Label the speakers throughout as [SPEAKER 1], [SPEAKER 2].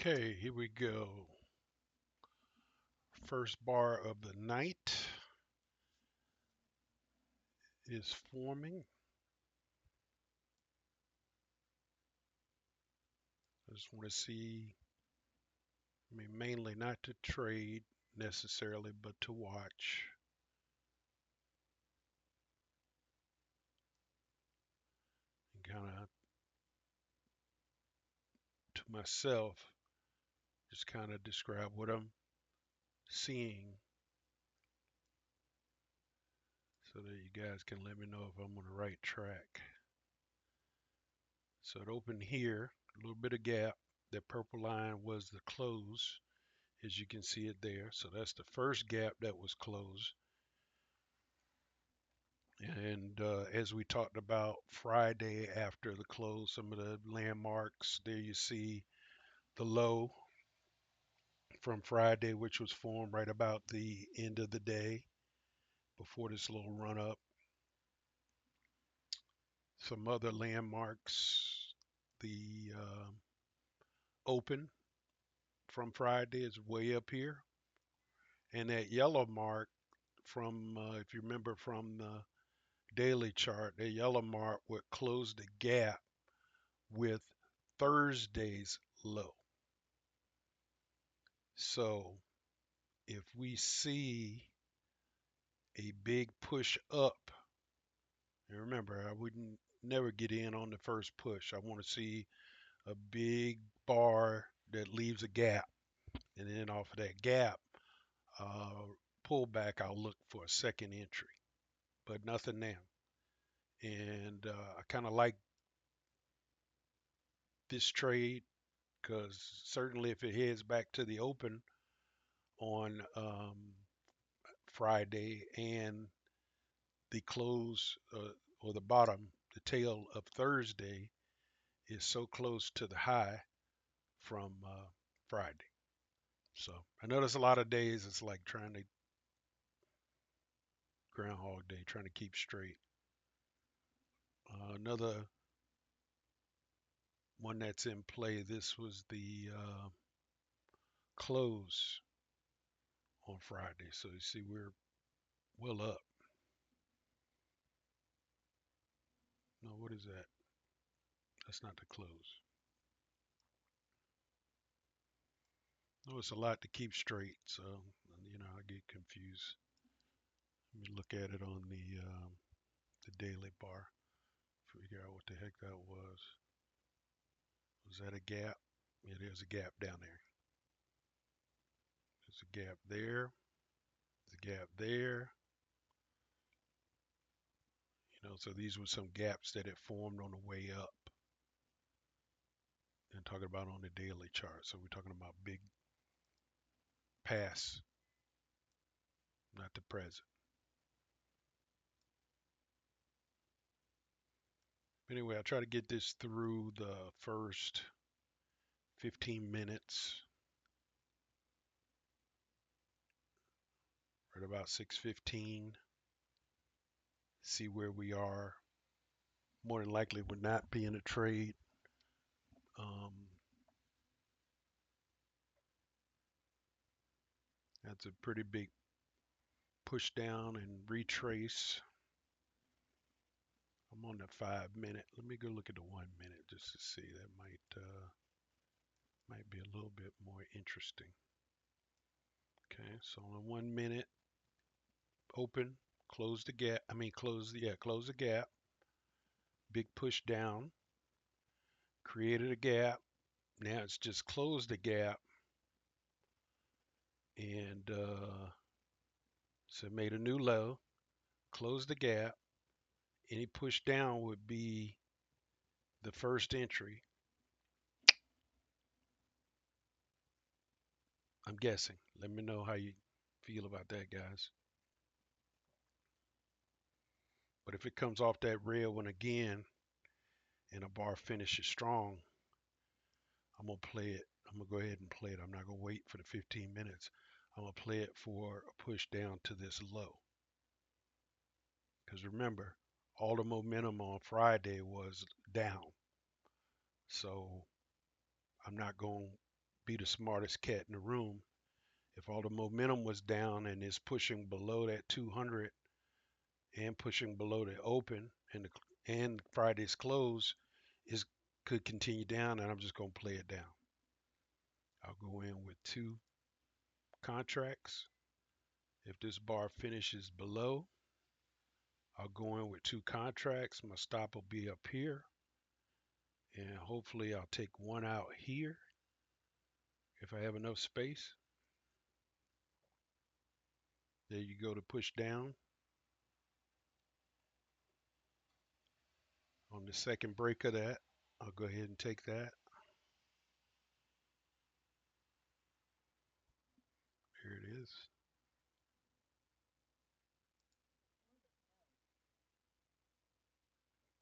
[SPEAKER 1] Okay, here we go. First bar of the night is forming. I just want to see, mainly not to trade necessarily, but to watch and kind of to myself, just kind of describe what I'm seeing so that you guys can let me know if I'm on the right track. So it opened here, a little bit of gap. That purple line was the close, as you can see it there. So that's the first gap that was closed. And as we talked about Friday after the close, some of the landmarks, there you see the low from Friday, which was formed right about the end of the day before this little run up. Some other landmarks, the open from Friday is way up here. And that yellow mark from, if you remember from the daily chart, the yellow mark would close the gap with Thursday's low. So if we see a big push up, and remember, I wouldn't never get in on the first push. I want to see a big bar that leaves a gap, and then off of that gap, uh, pullback, I'll look for a second entry, but nothing now. And I kind of like this trade because certainly if it heads back to the open on Friday and the close or the bottom, the tail of Thursday is so close to the high from Friday. So I know there's a lot of days it's like trying to Groundhog Day, trying to keep straight. Another one that's in play. This was the close on Friday. So you see we're well up. No, what is that? That's not the close. No, it's a lot to keep straight. So I get confused. Let me look at it on the daily bar. Figure out what the heck that was. Was that a gap? Yeah, there's a gap down there. There's a gap there. There's a gap there. So these were some gaps that had formed on the way up. And talking about on the daily chart. So we're talking about big pass, not the present. Anyway, I try to get this through the first 15 minutes. Right about 6:15. See where we are. More than likely, would not be in a trade. Um, that's a pretty big push down and retrace. I'm on the 5 minute. Let me go look at the 1 minute just to see. That might be a little bit more interesting. Okay, so on 1 minute, open, close the gap. I mean, close the gap. Big push down, created a gap. Now it's just closed the gap, and so it made a new low. Closed the gap. Any push down would be the first entry. I'm guessing. Let me know how you feel about that, guys. But if it comes off that red one again and a bar finishes strong, I'm gonna play it. I'm gonna go ahead and play it. I'm not gonna wait for the 15 minutes. I'm gonna play it for a push down to this low. Because remember, all the momentum on Friday was down. So I'm not going to be the smartest cat in the room. If all the momentum was down and it's pushing below that 200 and pushing below the open and Friday's close, is could continue down, and I'm just gonna play it down. I'll go in with two contracts. If this bar finishes below, I'll go in with two contracts. My stop will be up here, and hopefully I'll take one out here if I have enough space. There you go to push down. On the second break of that, I'll go ahead and take that. Here it is.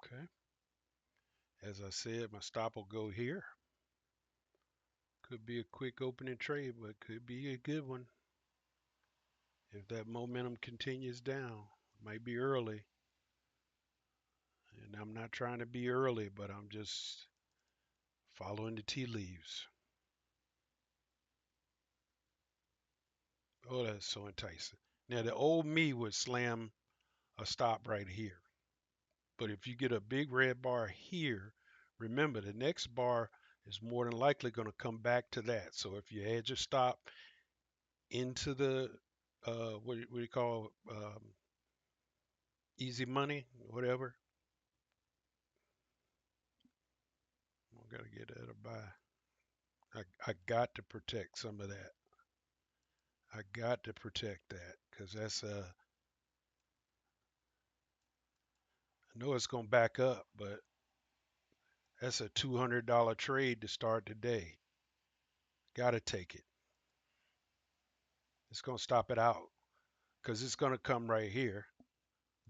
[SPEAKER 1] Okay. As I said, my stop will go here. Could be a quick opening trade, but could be a good one. If that momentum continues down, might be early. And I'm not trying to be early, but I'm just following the tea leaves. Oh, that's so enticing. Now, the old me would slam a stop right here. But if you get a big red bar here, remember the next bar is more than likely going to come back to that. So if you had your stop into the what do you call easy money, whatever, I gotta get that a buy. I got to protect some of that. I got to protect that because I know it's gonna back up, but that's a $200 trade to start the day. Got to take it. It's gonna stop it out because it's gonna come right here.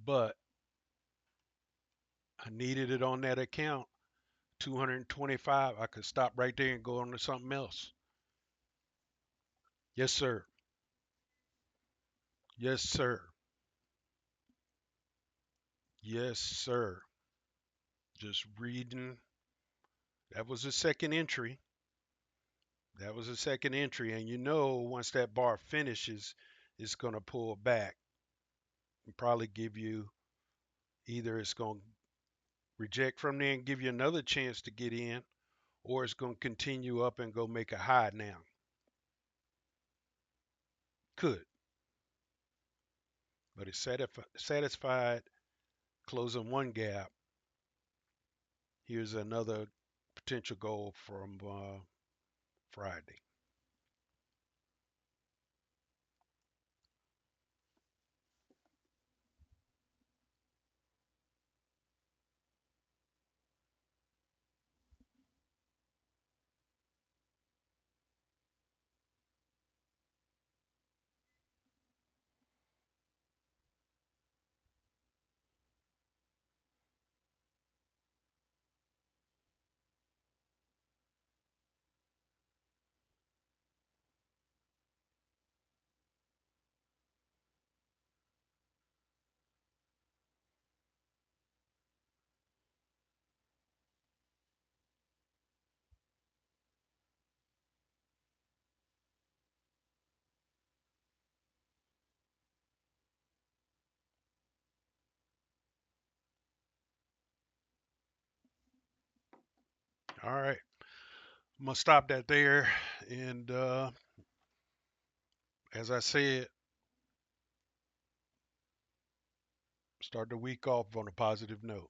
[SPEAKER 1] But I needed it on that account. 225. I could stop right there and go on to something else. Yes, sir. Yes, sir. Yes, sir. Just reading. That was the second entry. That was the second entry. And you know, once that bar finishes, it's going to pull back and probably give you either it's going to reject from there and give you another chance to get in, or it's going to continue up and go make a high now. Could. But it's satisfied closing one gap. Here's another potential goal from Friday. All right. I'm going to stop that there. And as I said, start the week off on a positive note.